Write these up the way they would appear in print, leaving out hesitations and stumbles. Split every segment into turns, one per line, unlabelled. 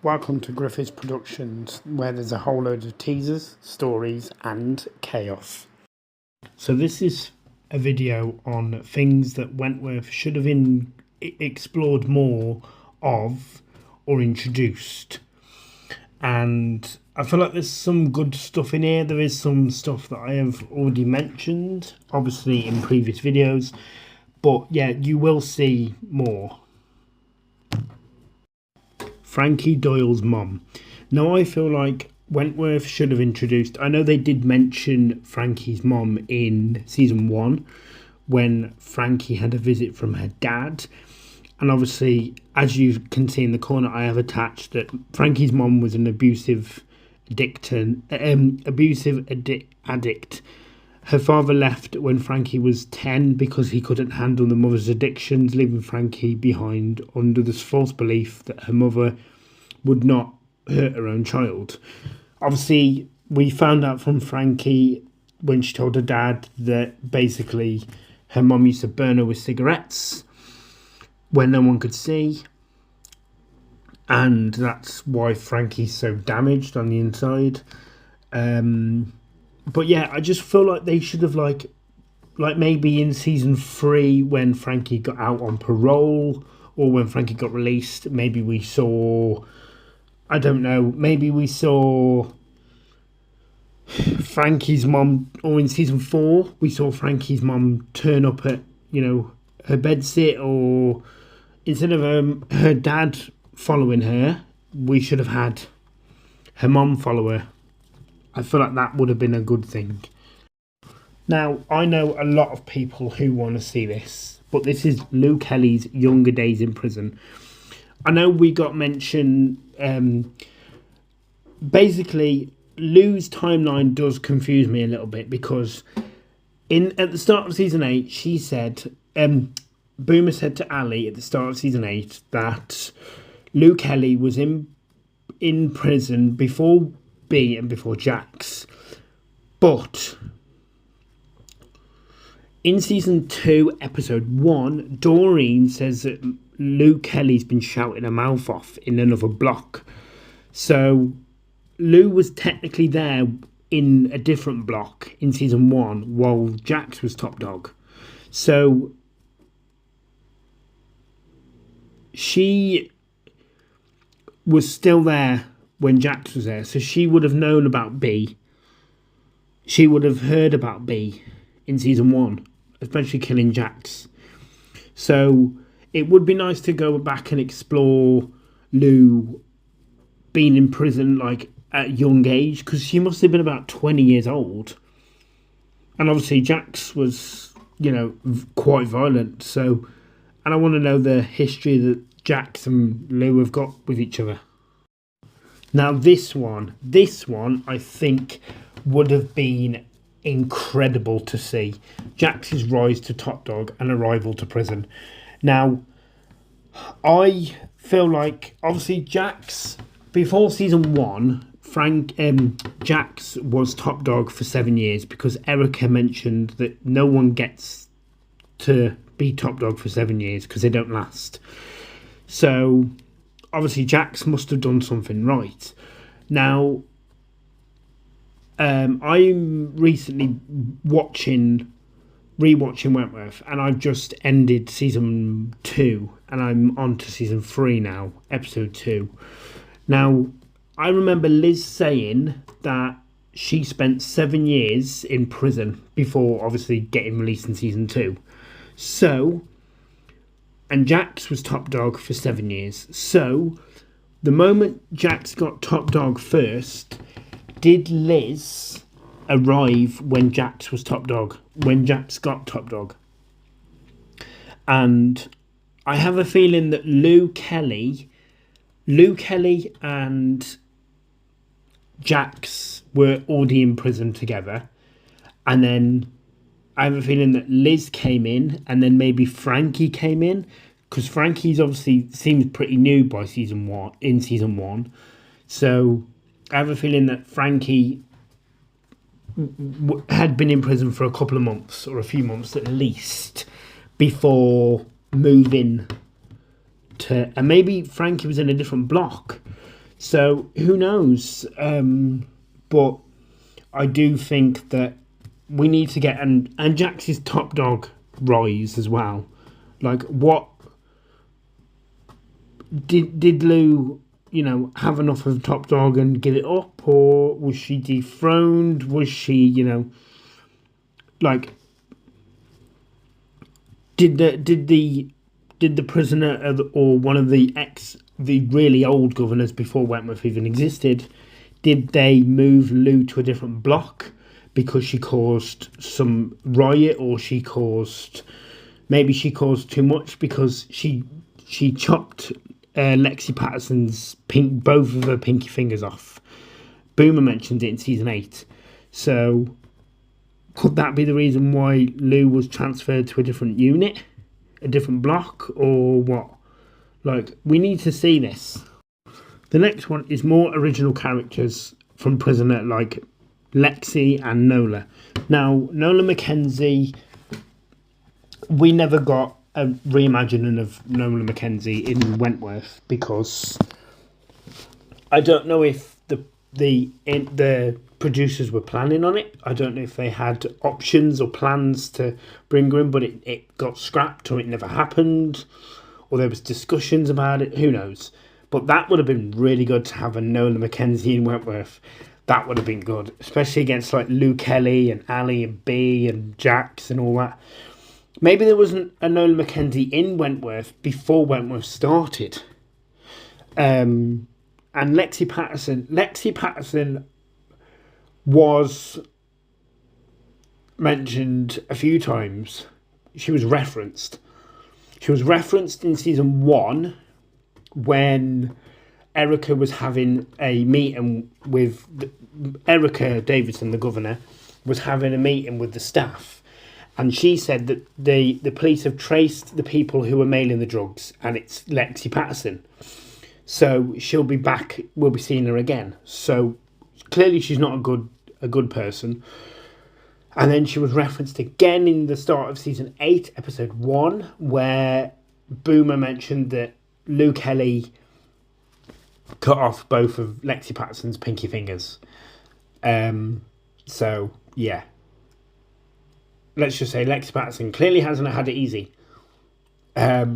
Welcome to Griffiths Productions, where there's a whole load of teasers, stories, and chaos. So this is a video on things that Wentworth should have explored more of or introduced. And I feel like there's some good stuff in here. There is some stuff that I have already mentioned, obviously in previous videos. But yeah, you will see more. Frankie Doyle's mum. Now I feel like Wentworth should have introduced... I know they did mention Frankie's mum in season 1 when Frankie had a visit from her dad. And obviously, as you can see in the corner, I have attached that Frankie's mum was an abusive addict. Her father left when Frankie was 10 because he couldn't handle the mother's addictions, leaving Frankie behind under this false belief that her mother would not hurt her own child. Obviously, we found out from Frankie when she told her dad that basically her mum used to burn her with cigarettes when no one could see. And that's why Frankie's so damaged on the inside. But yeah, I just feel like they should have like maybe in season 3 when Frankie got out on parole or when Frankie got released, maybe we saw, I don't know, maybe we saw Frankie's mum, or in season 4 we saw Frankie's mum turn up at, her bedsit, or instead of her dad following her, we should have had her mum follow her. I feel like that would have been a good thing. Now, I know a lot of people who want to see this, but this is Lou Kelly's younger days in prison. I know we got mentioned... basically, Lou's timeline does confuse me a little bit because at the start of season 8, she said... Boomer said to Ali at the start of season 8 that Lou Kelly was in prison before B and before Jax, but in season 2 episode 1 Doreen says that Lou Kelly's been shouting her mouth off in another block, so Lou was technically there in a different block in season 1 while Jax was top dog. So she was still there when Jax was there, so she would have known about B. She would have heard about B in season 1, especially killing Jax. So it would be nice to go back and explore Lou being in prison like at a young age, because she must have been about 20 years old. And obviously Jax was, quite violent. So, and I want to know the history that Jax and Lou have got with each other. Now this one I think would have been incredible to see. Jax's rise to top dog and arrival to prison. Now, I feel like obviously Jax, before season 1, Jax was top dog for 7 years because Erica mentioned that no one gets to be top dog for 7 years because they don't last. So obviously Jax must have done something right. Now, I'm recently rewatching Wentworth, and I've just ended season 2, and I'm on to season 3 now, episode 2. Now, I remember Liz saying that she spent 7 years in prison before obviously getting released in season 2. So, and Jax was top dog for 7 years. So, the moment Jax got top dog first, did Liz arrive when Jax was top dog? When Jax got top dog? And I have a feeling that Lou Kelly and Jax were already in prison together. And then I have a feeling that Liz came in and then maybe Frankie came in, because Frankie's obviously seems pretty new by season 1. So I have a feeling that Frankie had been in prison for a couple of months or a few months at least before moving to, and maybe Frankie was in a different block. So who knows? But I do think that we need to get and Jax's top dog rise as well. Like, what did Lou, have enough of top dog and give it up, or was she dethroned? Was she, like, did the prisoner or one of the really old governors before Wentworth even existed, did they move Lou to a different block because she caused some riot, or maybe she caused too much because she chopped Lexi Patterson's both of her pinky fingers off. Boomer mentioned it in season 8. So could that be the reason why Lou was transferred to a different unit, a different block, or what? Like, we need to see this. The next one is more original characters from Prisoner, like Lexi and Nola. Now, Nola Mackenzie, we never got a reimagining of Nola Mackenzie in Wentworth because I don't know if the producers were planning on it. I don't know if they had options or plans to bring her in, but it got scrapped, or it never happened, or there was discussions about it. Who knows? But that would have been really good to have a Nola Mackenzie in Wentworth. That would have been good, especially against like Lou Kelly and Ali and B and Jax and all that. Maybe there wasn't a Nola Mackenzie in Wentworth before Wentworth started. And Lexi Patterson was mentioned a few times. She was referenced. She was referenced in season 1 when Erica was having a meeting with Erica Davidson, the governor, was having a meeting with the staff, and she said that the police have traced the people who were mailing the drugs, and it's Lexi Patterson. So she'll be back. We'll be seeing her again. So clearly she's not a good person. And then she was referenced again in the start of season 8, episode 1, where Boomer mentioned that Lou Kelly cut off both of Lexi Patterson's pinky fingers. So, yeah. Let's just say Lexi Patterson clearly hasn't had it easy. But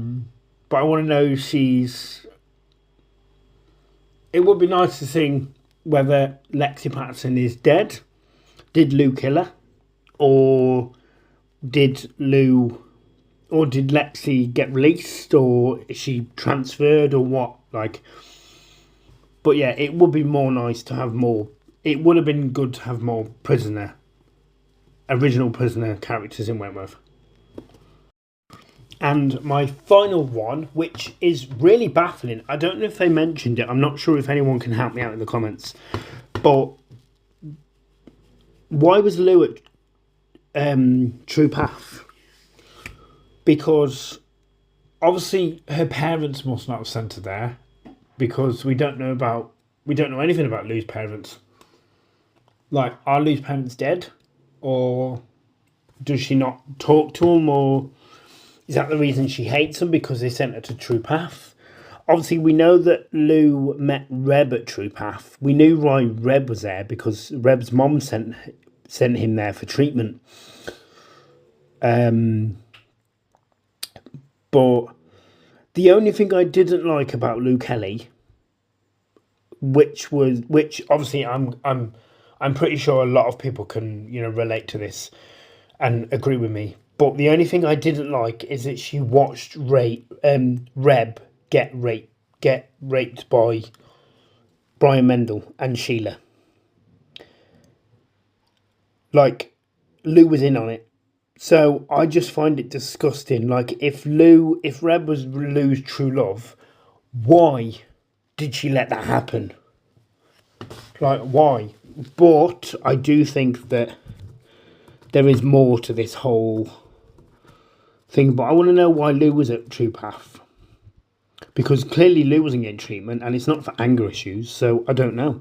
I want to know it would be nice to see whether Lexi Patterson is dead. Did Lou kill her? Or did Lexi get released, or is she transferred, or what? But yeah, it would be more nice to have more. It would have been good to have more original prisoner characters in Wentworth. And my final one, which is really baffling, I don't know if they mentioned it. I'm not sure if anyone can help me out in the comments. But why was Lou at True Path? Because obviously her parents must not have sent her there, because we don't know anything about Lou's parents. Like, are Lou's parents dead, or does she not talk to them, or is that the reason she hates them, because they sent her to True Path? Obviously, we know that Lou met Reb at True Path. We knew why Reb was there, because Reb's mom sent him there for treatment. But the only thing I didn't like about Lou Kelly, which obviously I'm pretty sure a lot of people can relate to this and agree with me. But the only thing I didn't like is that she watched Reb get raped by Brian Mendel and Sheila. Like, Lou was in on it. So I just find it disgusting. Like, if Reb was Lou's true love, why did she let that happen? Like, why? But I do think that there is more to this whole thing. But I want to know why Lou was at True Path. Because clearly Lou wasn't getting treatment, and it's not for anger issues, so I don't know.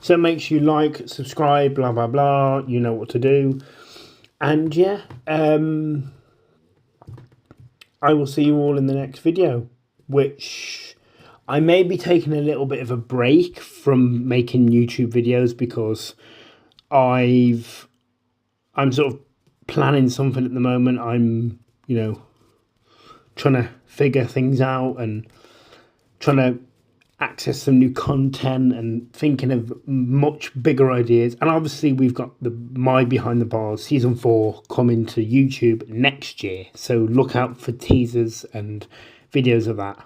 So make sure you like, subscribe, blah, blah, blah. You know what to do. And yeah, I will see you all in the next video, which I may be taking a little bit of a break from making YouTube videos because I'm sort of planning something at the moment. I'm, trying to figure things out and trying to access some new content and thinking of much bigger ideas. And obviously we've got the My Behind the Bars season 4 coming to YouTube next year. So look out for teasers and videos of that.